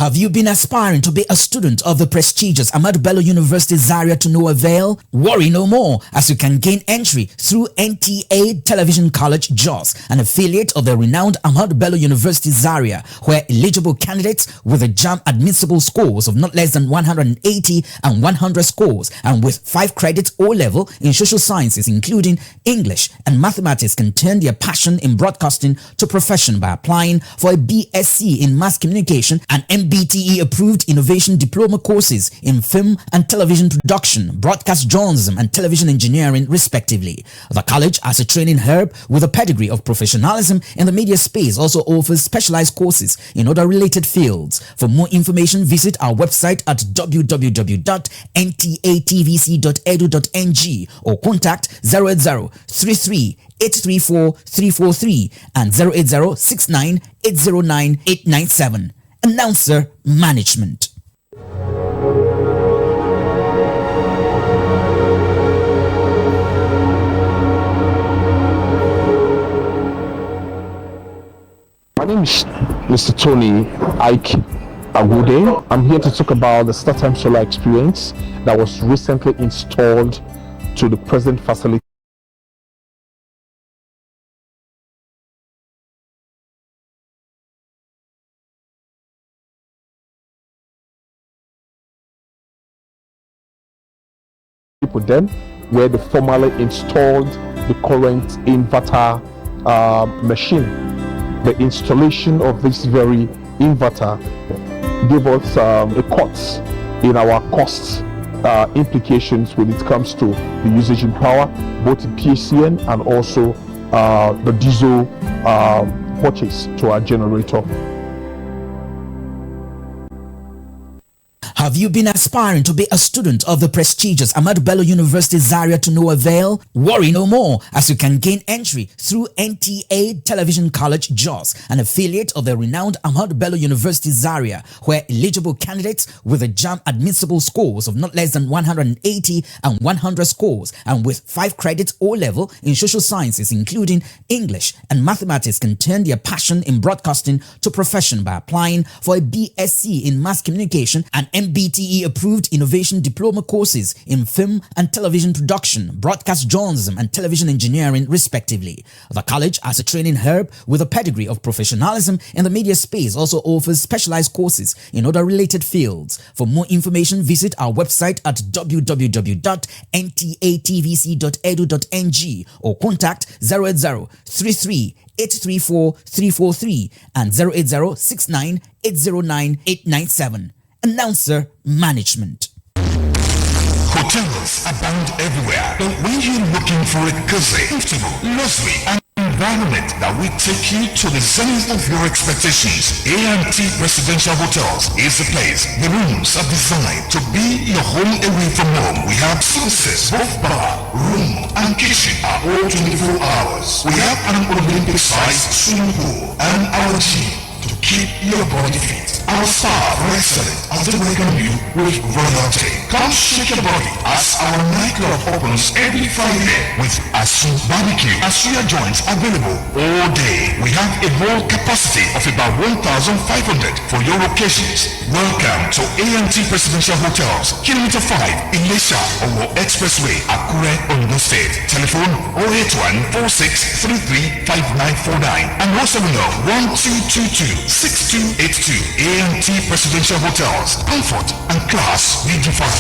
Have you been aspiring to be a student of the prestigious Ahmadu Bello University Zaria to no avail? Worry no more, as you can gain entry through NTA Television College Jos, an affiliate of the renowned Ahmadu Bello University Zaria, where eligible candidates with a JAMB admissible scores of not less than 180 and 100 scores and with 5 credits O-level in social sciences including English and mathematics can turn their passion in broadcasting to profession by applying for a BSc in mass communication and MBTE approved innovation diploma courses in film and television production, broadcast journalism and television engineering respectively. The college, as a training herb with a pedigree of professionalism in the media space, also offers specialized courses in other related fields. For more information, visit our website at www.ntatvc.edu.ng or contact 080-33-834-343 and 080-69-809-897. Announcer Management. My name is Mr. Tony Nta Akure. I'm here to talk about the StarTime Solar experience that was recently installed to the present facility. With them, where they formally installed the current inverter machine. The installation of this very inverter gave us a cut in our cost implications when it comes to the usage in power, both in PCN and also the diesel purchase to our generator. Have you been aspiring to be a student of the prestigious Ahmadu Bello University Zaria to no avail? Worry no more, as you can gain entry through NTA Television College Jos, an affiliate of the renowned Ahmadu Bello University Zaria, where eligible candidates with a JAMB admissible scores of not less than 180 and 100 scores and with 5 credits O-level in social sciences including English and mathematics can turn their passion in broadcasting to profession by applying for a BSc in mass communication and MBTE approved innovation diploma courses in film and television production, broadcast journalism and television engineering respectively. The college, as a training herb with a pedigree of professionalism in the media space, also offers specialized courses in other related fields. For more information, visit our website at www.ntatvc.edu.ng or contact 080-33-834-343 and 080-69-809-897. Announcer Management. Hotels abound everywhere, but when you're looking for a cozy, comfortable, luxury, and environment that will take you to the zenith of your expectations, A&T Residential Hotels is the place. The rooms are designed to be your home away from home. We have services, both bar, room, and kitchen are all 24 hours. We have an Olympic-sized swimming pool and our gym to keep your body fit. Our staff are excellent as they welcome you with royalty. Come shake your body as our nightclub opens every Friday with Asu Barbecue. Asuya joints available all day. We have a whole capacity of about 1,500 for your occasions. Welcome to A&T Presidential Hotels, Kilometer 5, Ilesha, Owo Expressway, Akure, Ondo State. Telephone 081-4633-5949 and 070-1222-6282. A&T Presidential Hotels. Comfort and class redefined.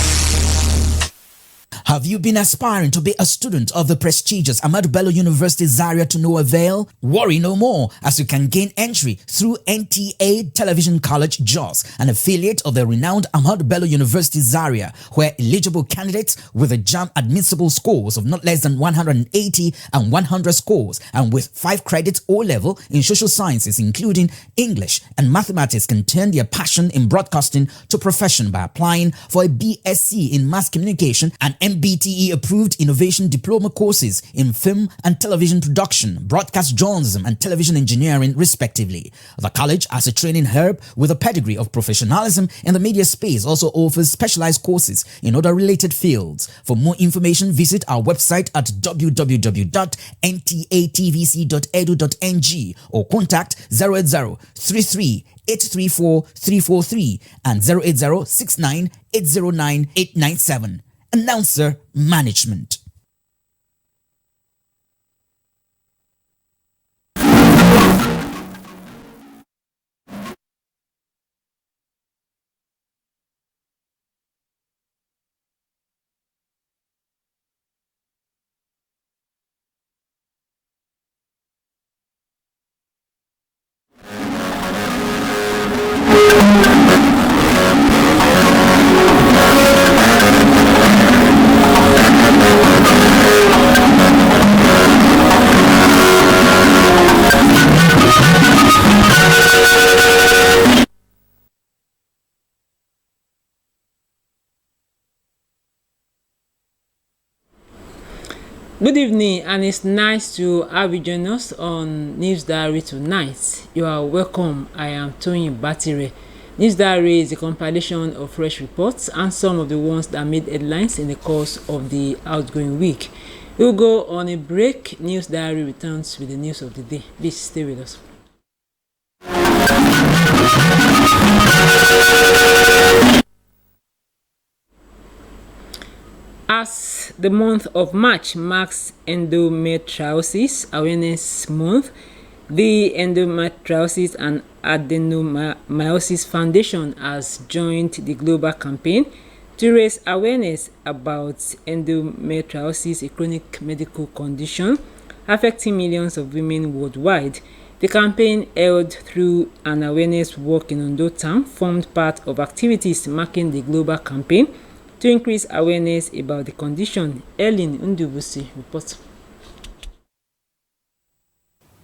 Have you been aspiring to be a student of the prestigious Ahmadu Bello University Zaria to no avail? Worry no more, as you can gain entry through NTA Television College Jos, an affiliate of the renowned Ahmadu Bello University Zaria, where eligible candidates with a JAMB admissible scores of not less than 180 and 100 scores and with 5 credits O-level in social sciences including English and mathematics can turn their passion in broadcasting to profession by applying for a BSc in mass communication and MBTE approved innovation diploma courses in film and television production, broadcast journalism and television engineering respectively. The college, as a training herb with a pedigree of professionalism in the media space, also offers specialized courses in other related fields. For more information, visit our website at www.ntatvc.edu.ng or contact 080-33 834-343 and 080-69-809-897. Announcer Management. Good evening, and it's nice to have you join us on News Diary tonight. You are welcome. I am Tony Batire. News Diary is a compilation of fresh reports and some of the ones that made headlines in the course of the outgoing week. We'll go on a break. News Diary returns with the news of the day. Please stay with us. As the month of March marks Endometriosis Awareness Month, the Endometriosis and Adenomyosis Foundation has joined the global campaign to raise awareness about endometriosis, a chronic medical condition affecting millions of women worldwide. The campaign, held through an awareness walk in Ondo Town, formed part of activities marking the global campaign to increase awareness about the condition. Ellen Ndubusi reports.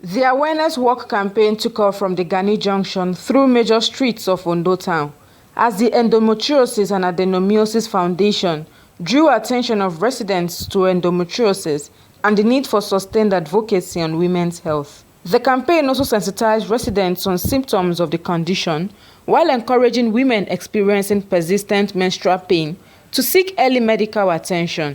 The awareness walk campaign took off from the Gani Junction through major streets of Ondo Town as the Endometriosis and Adenomyosis Foundation drew attention of residents to endometriosis and the need for sustained advocacy on women's health. The campaign also sensitized residents on symptoms of the condition while encouraging women experiencing persistent menstrual pain to seek early medical attention.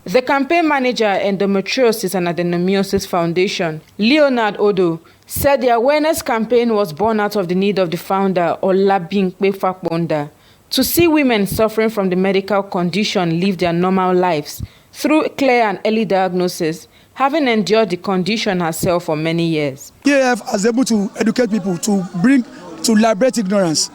The campaign manager, Endometriosis and Adenomyosis Foundation, Leonard Odo, said the awareness campaign was born out of the need of the founder, Olabinkpe Fakponda, to see women suffering from the medical condition live their normal lives through clear and early diagnosis, having endured the condition herself for many years. EAF is able to educate people, to liberate ignorance.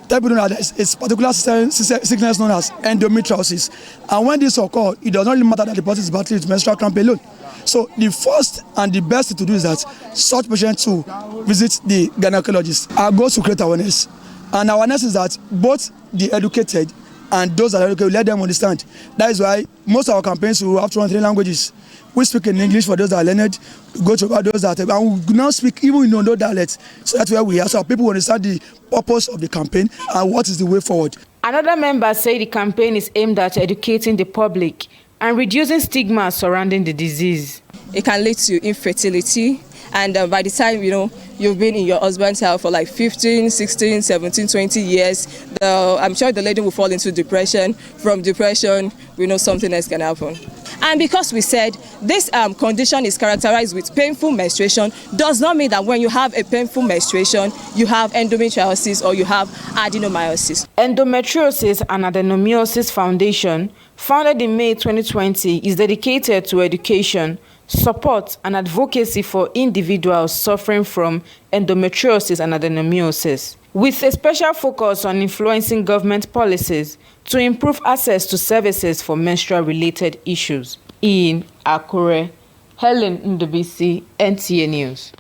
Tell people that there is a particular sickness known as endometriosis. And when this occurs, it does not really matter that the person is battling with menstrual cramp alone. So the first and the best thing to do is that such patients to visit the gynecologist. Our goal is to create awareness. And awareness is that both the educated and those that are educated, let them understand. That is why most of our campaigns will have 2 or 3 languages. We speak in English for those that are learned, go to those that are, and we now speak even in no dialects. So that's where we are, so people understand the purpose of the campaign and what is the way forward. Another member said the campaign is aimed at educating the public and reducing stigma surrounding the disease. It can lead to infertility, and by the time you've been in your husband's house for like 15, 16, 17, 20 years, I'm sure the lady will fall into depression. From depression, we know something else can happen. And because we said this condition is characterized with painful menstruation, does not mean that when you have a painful menstruation, you have endometriosis or you have adenomyosis. Endometriosis and Adenomyosis Foundation, founded in May 2020, is dedicated to education, support, and advocacy for individuals suffering from endometriosis and adenomyosis, with a special focus on influencing government policies to improve access to services for menstrual-related issues. In Akure, Helen Ndubisi, NTA News.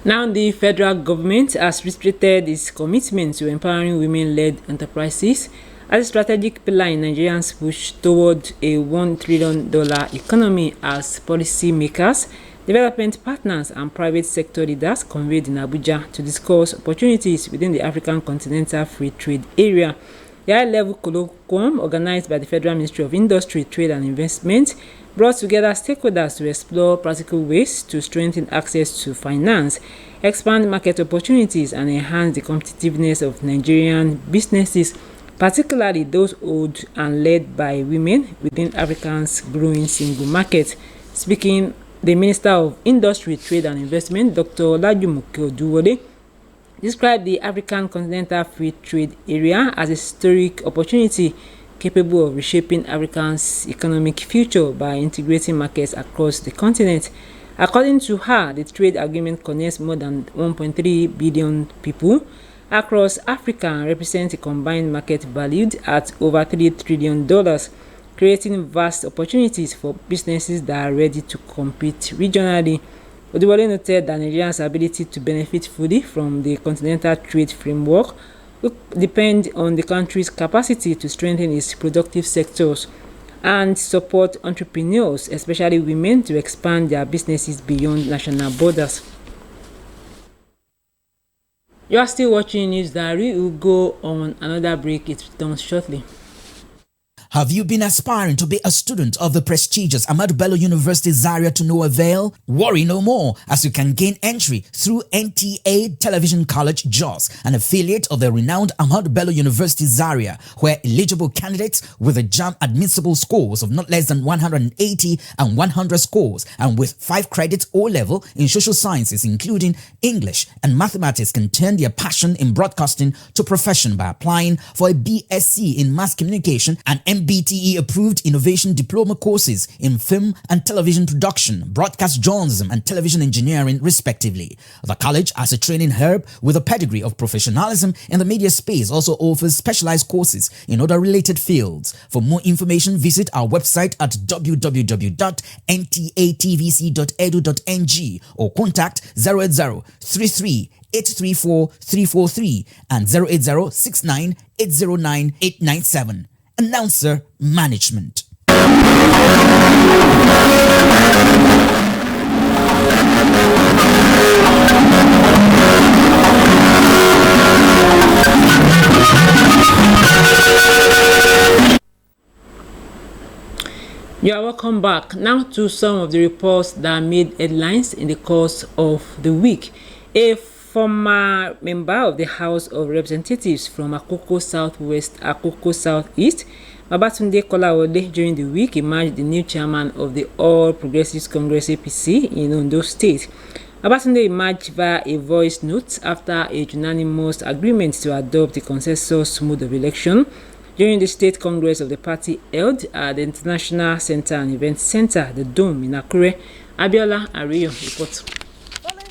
Now, the federal government has restricted its commitment to empowering women-led enterprises as a strategic pillar in Nigeria's push toward a $1 trillion economy, as policymakers, development partners, and private sector leaders convened in Abuja to discuss opportunities within the African Continental Free Trade Area. The high-level colloquium, organized by the Federal Ministry of Industry, Trade and Investment, brought together stakeholders to explore practical ways to strengthen access to finance, expand market opportunities, and enhance the competitiveness of Nigerian businesses. particularly those owned and led by women within Africa's growing single market. Speaking, the Minister of Industry, Trade and Investment, Dr. Olajumoke Oduwole, described the African Continental Free Trade Area as a historic opportunity capable of reshaping Africa's economic future by integrating markets across the continent. According to her, the trade agreement connects more than 1.3 billion people across Africa and represents a combined market valued at over $3 trillion, creating vast opportunities for businesses that are ready to compete regionally. Oduwole noted that Nigeria's ability to benefit fully from the continental trade framework will depend on the country's capacity to strengthen its productive sectors and support entrepreneurs, especially women, to expand their businesses beyond national borders. You are still watching News Diary. We'll go on another break. It's done shortly. Have you been aspiring to be a student of the prestigious Ahmadu Bello University Zaria to no avail? Worry no more, as you can gain entry through Nta Television College Jos, an affiliate of the renowned Ahmadu Bello University Zaria, where eligible candidates with a JAMB admissible scores of not less than 180 and 100 scores and with 5 credits O-level in social sciences including English and mathematics can turn their passion in broadcasting to profession by applying for a BSc in mass communication and MBTE approved innovation diploma courses in film and television production, broadcast journalism and television engineering respectively. The college, as a training herb with a pedigree of professionalism in the media space, also offers specialized courses in other related fields. For more information, visit our website at www.ntatvc.edu.ng or contact 08033 834 343 and 080 69 809 897. Announcer Management. You are welcome back. Now to some of the reports that made headlines in the course of the week. A former member of the House of Representatives from Akoko Southwest, Akoko Southeast, Babatunde Kolawole, during the week emerged the new chairman of the All Progressives Congress APC in Ondo State. Babatunde emerged via a voice note after a unanimous agreement to adopt the consensus mode of election during the state congress of the party held at the International Center and Event Center, the Dome in Akure. Abiola Ariyo reports.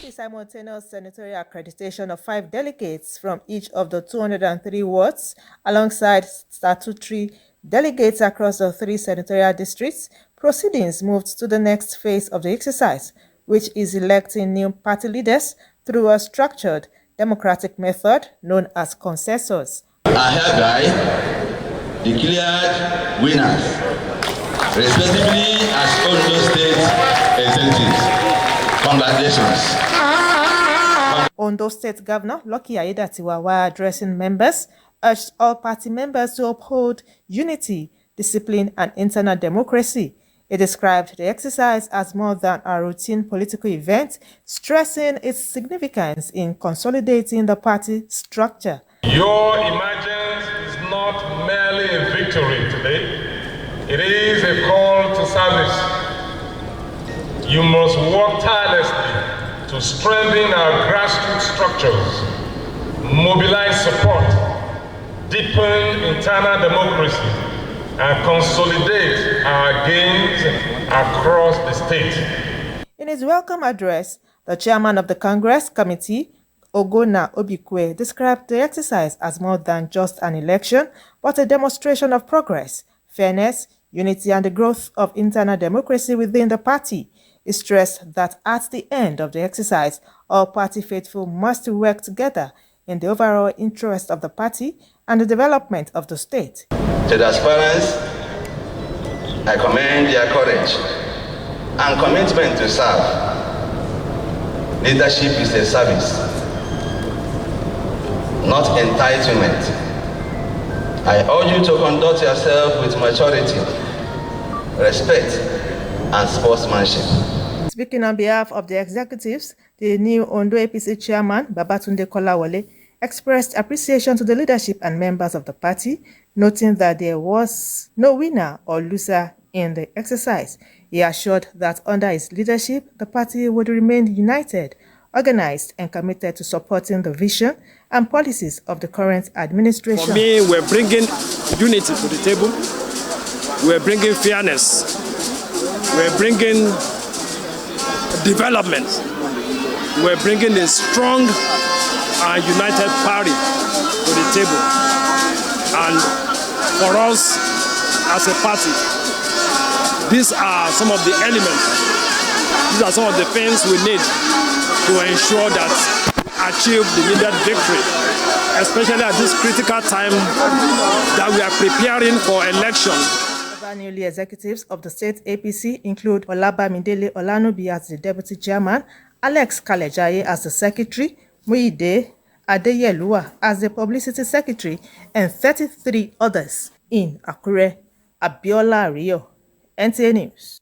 The simultaneous senatorial accreditation of 5 delegates from each of the 203 wards, alongside statutory delegates across the 3 senatorial districts, proceedings moved to the next phase of the exercise, which is electing new party leaders through a structured democratic method known as consensus. I hereby declared winners, respectively as Ondo State executives. Congratulations. Ondo State Governor Lucky Aiyedatiwa, while addressing members, urged all party members to uphold unity, discipline, and internal democracy. He described the exercise as more than a routine political event, stressing its significance in consolidating the party structure. Your emergence is not merely a victory today, it is a call to service. You must work tirelessly to strengthen our grassroots structures, mobilize support, deepen internal democracy, and consolidate our gains across the state. In his welcome address, the chairman of the Congress Committee, Ogona Obikwe, described the exercise as more than just an election, but a demonstration of progress, fairness, unity, and the growth of internal democracy within the party. He stressed that at the end of the exercise, all party faithful must work together in the overall interest of the party and the development of the state. To the aspirants, I commend their courage and commitment to serve. Leadership is a service, not entitlement. I urge you to conduct yourself with maturity, respect, and sportsmanship. Speaking on behalf of the executives, the new Ondo APC chairman, Babatunde Kolawole, expressed appreciation to the leadership and members of the party, noting that there was no winner or loser in the exercise. He assured that under his leadership, the party would remain united, organized, and committed to supporting the vision and policies of the current administration. For me, we're bringing unity to the table. We're bringing fairness. We're bringing development. We're bringing a strong and united party to the table. And for us as a party, these are some of the elements, these are some of the things we need to ensure that achieve the needed victory, especially at this critical time that we are preparing for elections. Other newly executives of the state APC include Olabamidele Olanubi as the deputy chairman, Alex Kalejaye as the secretary, Muide Adeyeluwa as the publicity secretary, and 33 others in Akure. Abiola Rio, NTA News.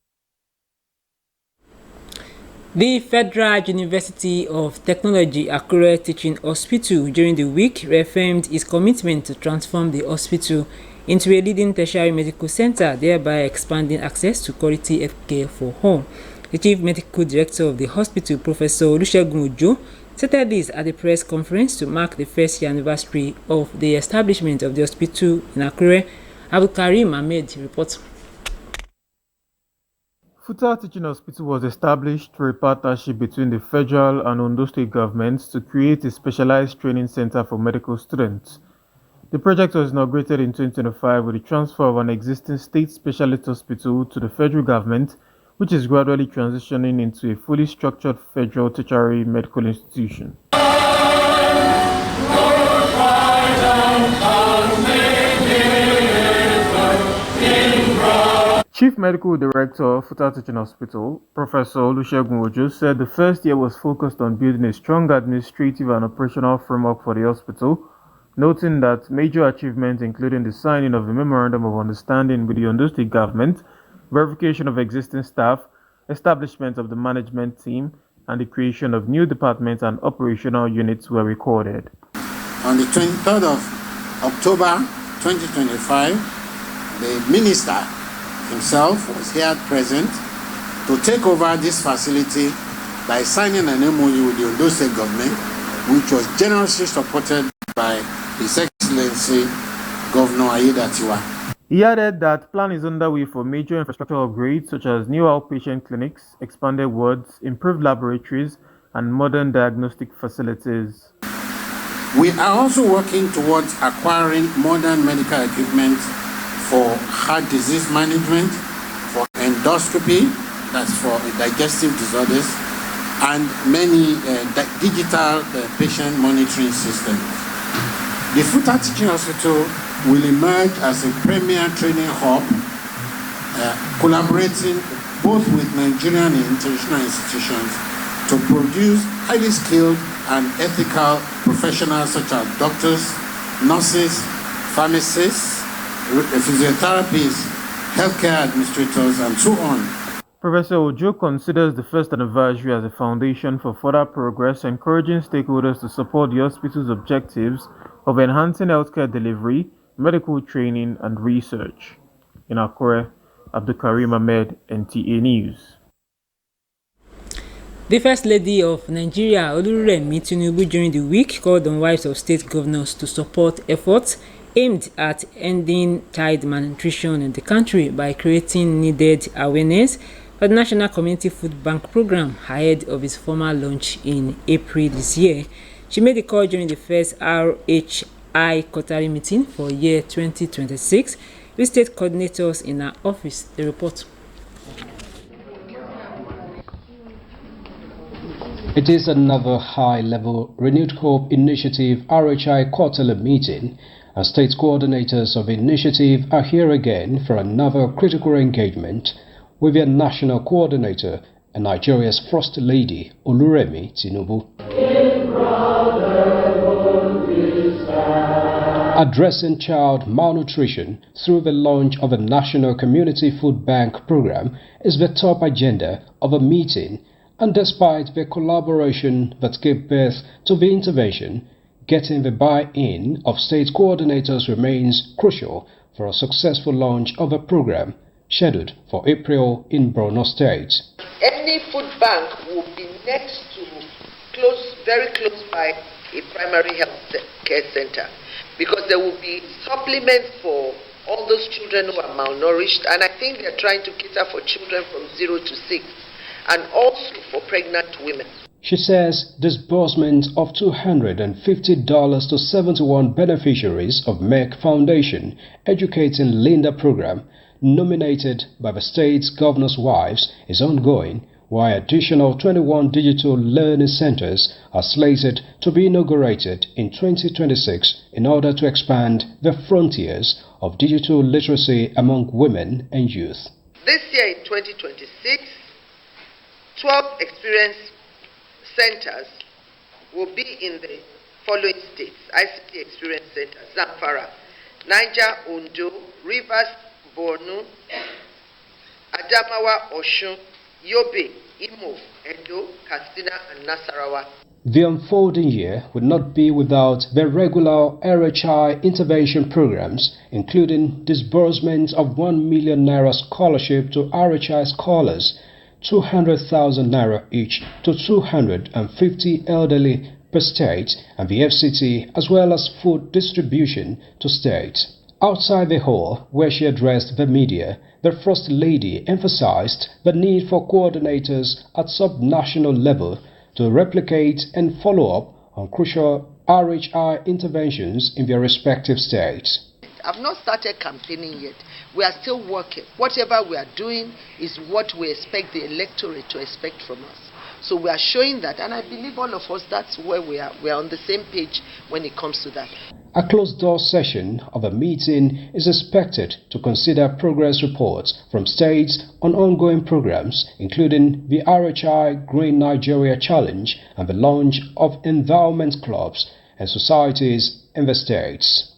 The Federal University of Technology Akure Teaching Hospital during the week reaffirmed its commitment to transform the hospital into a leading tertiary medical center, thereby expanding access to quality healthcare for all. The Chief Medical Director of the hospital, Professor Olusegun Ojo, stated this at the press conference to mark the first year anniversary of the establishment of the hospital in Akure. Abdulkarim Ahmed reports. Futa Teaching Hospital was established through a partnership between the federal and Ondo state governments to create a specialized training center for medical students. The project was inaugurated in 2025 with the transfer of an existing state specialist hospital to the federal government, which is gradually transitioning into a fully structured federal tertiary medical institution. Chief Medical Director of Futa Teaching Hospital, Professor Olusegun Ojo, said the first year was focused on building a strong administrative and operational framework for the hospital, noting that major achievements including the signing of a Memorandum of Understanding with the Ondo State Government, verification of existing staff, establishment of the management team, and the creation of new departments and operational units were recorded. On the 23rd of October 2025, the Minister himself was here present to take over this facility by signing an MOU with the Ondo State Government, which was generously supported by His Excellency Governor Ayedatiwa. He added that plan is underway for major infrastructure upgrades such as new outpatient clinics, expanded wards, improved laboratories, and modern diagnostic facilities. We are also working towards acquiring modern medical equipment for heart disease management, for endoscopy, that's for digestive disorders, and many digital patient monitoring systems. The Futa Teaching Hospital will emerge as a premier training hub, collaborating both with Nigerian and international institutions to produce highly skilled and ethical professionals such as doctors, nurses, pharmacists, physiotherapists, healthcare administrators, and so on. Professor Ojo considers the first anniversary as a foundation for further progress, encouraging stakeholders to support the hospital's objectives of enhancing healthcare delivery, medical training, and research. In Akure, Abdulkarim Ahmed, NTA News. The First Lady of Nigeria, Oluremi Tinubu, during the week called on wives of state governors to support efforts aimed at ending child malnutrition in the country by creating needed awareness for the National Community Food Bank program ahead of its formal launch in April this year. She made the call during the first RHI quarterly meeting for year 2026 with state coordinators in her office. The report. It is another high-level Renewed Hope Initiative RHI quarterly meeting, and state coordinators of the initiative are here again for another critical engagement with their national coordinator and Nigeria's First Lady, Oluremi Tinubu. Addressing child malnutrition through the launch of a National Community Food Bank program is the top agenda of a meeting, and despite the collaboration that gave birth to the intervention, getting the buy-in of state coordinators remains crucial for a successful launch of a program scheduled for April in Borno State. Any food bank will be next to very close by a primary health care center, because there will be supplements for all those children who are malnourished, and I think they're trying to cater for children from 0 to 6, and also for pregnant women. She says disbursement of $250 to 71 beneficiaries of MEC Foundation Educating Linda program, nominated by the state's governor's wives, is ongoing, while additional 21 digital learning centers are slated to be inaugurated in 2026 in order to expand the frontiers of digital literacy among women and youth. This year in 2026, 12 experience centers will be in the following states: ICT Experience Centers, Zamfara, Niger, Ondo, Rivers, Borno, Adamawa, Oshun, Yobe, Imo, Edo, Katsina, and Nasarawa. The unfolding year would not be without the regular RHI intervention programs, including disbursement of 1 million naira scholarship to RHI scholars, 200,000 naira each to 250 elderly per state, and the FCT, as well as food distribution to states. Outside the hall, where she addressed the media, the First Lady emphasized the need for coordinators at sub-national level to replicate and follow up on crucial RHI interventions in their respective states. I've not started campaigning yet. We are still working. Whatever we are doing is what we expect the electorate to expect from us. So we are showing that, and I believe all of us, that's where we are. We are on the same page when it comes to that. A closed-door session of a meeting is expected to consider progress reports from states on ongoing programs, including the RHI Green Nigeria Challenge and the launch of endowment clubs and societies in the states.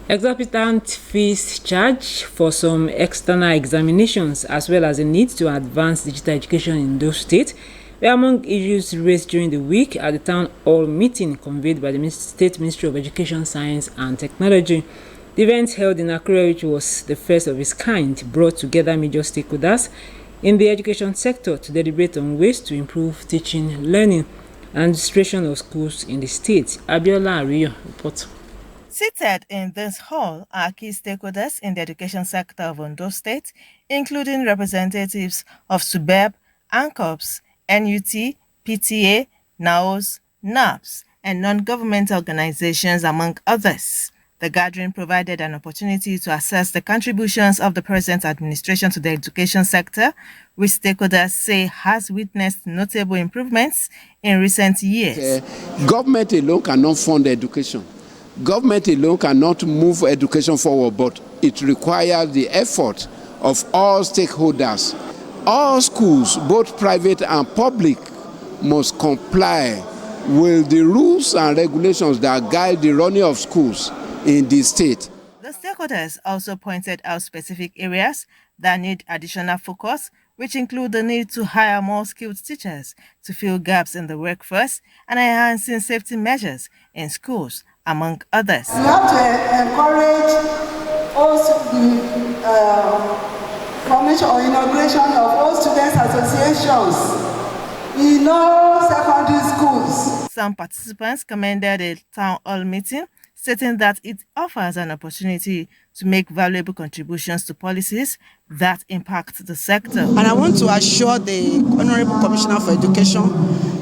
Exorbitant fees charged for some external examinations, as well as the need to advance digital education in those states, were among issues raised during the week at the town hall meeting convened by the State Ministry of Education, Science and Technology. The event held in Akure, which was the first of its kind, brought together major stakeholders in the education sector to deliberate on ways to improve teaching, learning, and administration of schools in the state. Abiola Ariyo reports. Seated in this hall are key stakeholders in the education sector of Ondo State, including representatives of SUBEB, ANCOPS, NUT, PTA, NAOS, NAPS, and non-government organizations, among others. The gathering provided an opportunity to assess the contributions of the present administration to the education sector, which stakeholders say has witnessed notable improvements in recent years. Government alone cannot fund education. Government alone cannot move education forward, but it requires the effort of all stakeholders. All schools, both private and public, must comply with the rules and regulations that guide the running of schools in the state. The stakeholders also pointed out specific areas that need additional focus, which include the need to hire more skilled teachers to fill gaps in the workforce and enhancing safety measures in schools, among others. We have to encourage also the formation or inauguration of all students' associations in all secondary schools. Some participants commended the town hall meeting, stating that it offers an opportunity to make valuable contributions to policies that impact the sector. And I want to assure the Honorable Commissioner for Education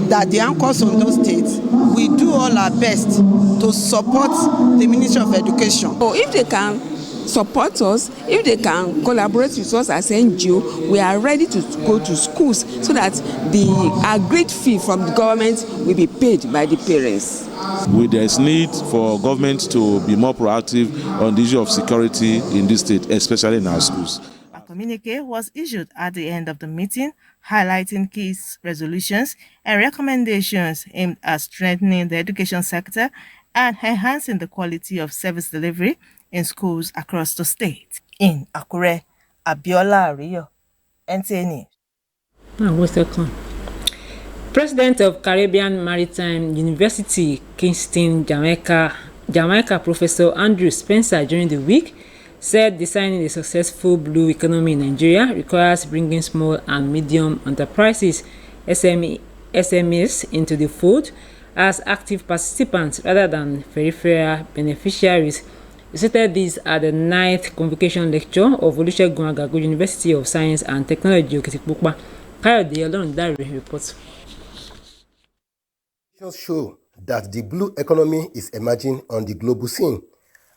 that the anchors on those states, we do all our best to support the Ministry of Education. So if they can support us, if they can collaborate with us as NGO, we are ready to go to schools so that the agreed fee from the government will be paid by the parents. There is need for government to be more proactive on the issue of security in this state, especially in our schools. A communique was issued at the end of the meeting, highlighting key resolutions and recommendations aimed at strengthening the education sector and enhancing the quality of service delivery in schools across the state. In Akure, Abiola Ariyo, NTA News. President of Caribbean Maritime University, Kingston, Jamaica, Professor Andrew Spencer, during the week, said designing a successful blue economy in Nigeria requires bringing small and medium enterprises, SMEs, into the fold as active participants rather than peripheral beneficiaries. He stated this at the 9th convocation lecture of Olusegun Agagu University of Science and Technology, Okitipupa. Kayode Olorundare reports. Show that the blue economy is emerging on the global scene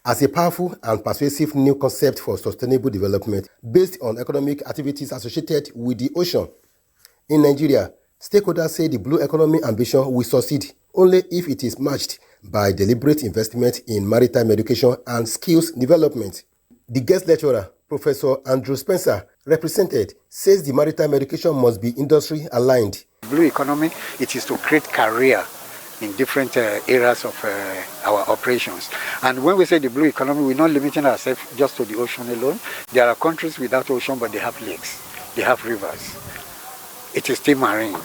as a powerful and persuasive new concept for sustainable development based on economic activities associated with the ocean. In Nigeria, stakeholders say the blue economy ambition will succeed only if it is matched by deliberate investment in maritime education and skills development. The guest lecturer, Professor Andrew Spencer, represented, says the maritime education must be industry-aligned. Blue economy, it is to create career in different areas of our operations. And when we say the blue economy, we're not limiting ourselves just to the ocean alone. There are countries without ocean, but they have lakes, they have rivers. It is still marine.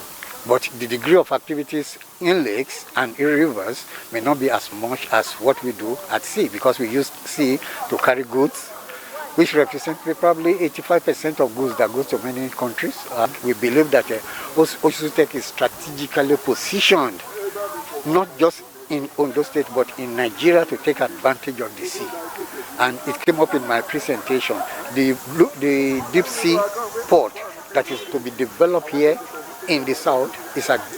But the degree of activities in lakes and in rivers may not be as much as what we do at sea, because we use sea to carry goods, which represents probably 85% of goods that go to many countries. We believe that Osusutech is strategically positioned, not just in Ondo State, but in Nigeria, to take advantage of the sea. And it came up in my presentation. The deep sea port that is to be developed here in the south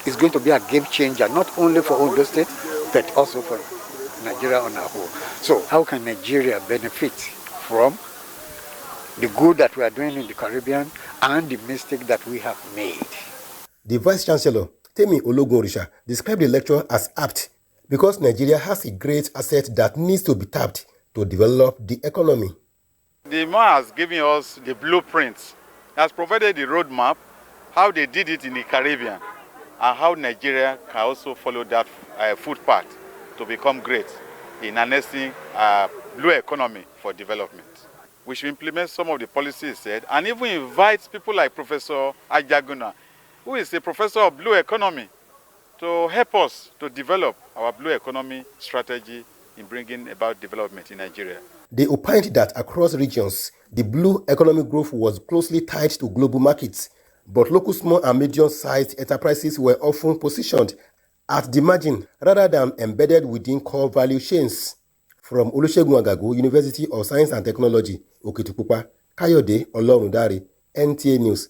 is going to be a game changer, not only for Ondo State, but also for Nigeria on a whole. So how can Nigeria benefit from the good that we are doing in the Caribbean and the mistake that we have made? The Vice-Chancellor, Temi Ologunrisha, described the lecture as apt because Nigeria has a great asset that needs to be tapped to develop the economy. The man has given us the blueprints, has provided the roadmap, how they did it in the Caribbean, and how Nigeria can also follow that footpath to become great in harnessing blue economy for development. We should implement some of the policies said, and even invite people like Professor Ajaguna, who is a professor of blue economy, to help us to develop our blue economy strategy in bringing about development in Nigeria. They opined that across regions, the blue economic growth was closely tied to global markets, but local small and medium-sized enterprises were often positioned at the margin rather than embedded within core value chains. From Olusegun Agagu, University of Science and Technology, Okitipupa, Kayode Olorundare, NTA News.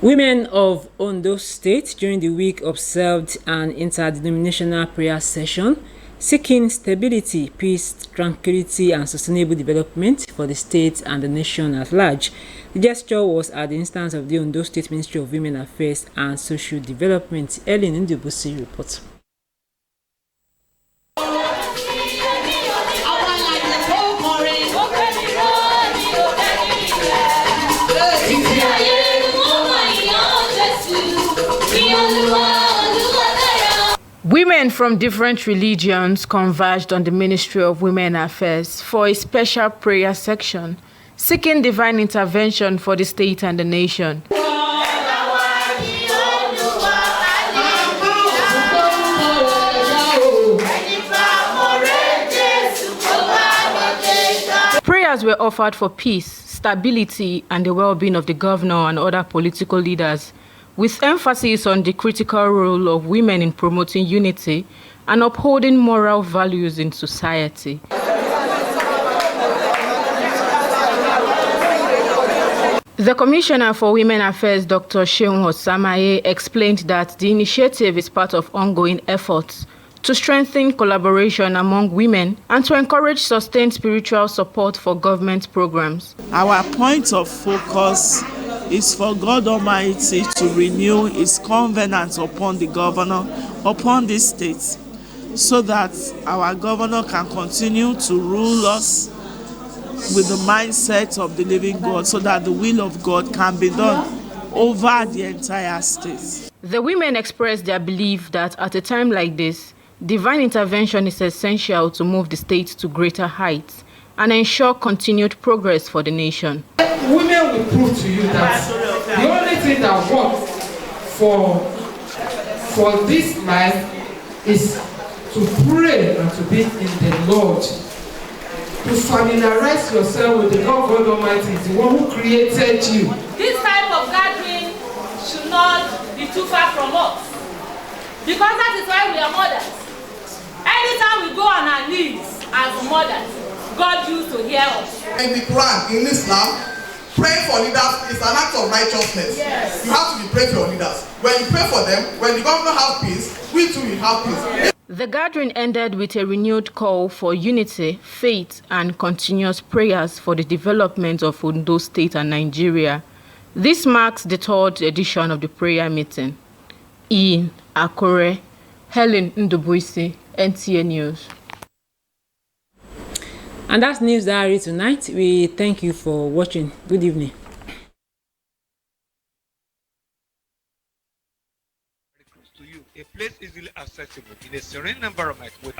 Women of Ondo State during the week observed an interdenominational prayer session seeking stability, peace, tranquility, and sustainable development for the state and the nation at large. The gesture was at the instance of the Ondo State Ministry of Women Affairs and Social Development. Ellen Ndubusi reports. Women from different religions converged on the Ministry of Women Affairs for a special prayer section, seeking divine intervention for the state and the nation. Prayers were offered for peace, stability, and the well-being of the governor and other political leaders, with emphasis on the critical role of women in promoting unity and upholding moral values in society. The Commissioner for Women Affairs, Dr. Seun Osamaye, explained that the initiative is part of ongoing efforts to strengthen collaboration among women and to encourage sustained spiritual support for government programs. Our point of focus is for God Almighty to renew His covenant upon the governor, upon this state, so that our governor can continue to rule us with the mindset of the living God, so that the will of God can be done over the entire state. The women expressed their belief that at a time like this, divine intervention is essential to move the state to greater heights and ensure continued progress for the nation. Women will prove to you that the only thing that works for this life is to pray and to be in the Lord. To familiarize yourself with the Lord God Almighty, the one who created you. This type of gathering should not be too far from us, because that is why we are mothers. Anytime we go on our knees as mothers, God used to hear us. In the Quran, in Islam, praying for leaders is an act of righteousness. Yes. You have to be praying for your leaders. When you pray for them, when the government has peace, we too will have peace. The gathering ended with a renewed call for unity, faith, and continuous prayers for the development of Ondo State and Nigeria. This marks the third edition of the prayer meeting. Nta Akure, Helen Ndubuisi, NTA News. And that's News Diary tonight. We thank you for watching. Good evening. A place easily accessible in a serene environment with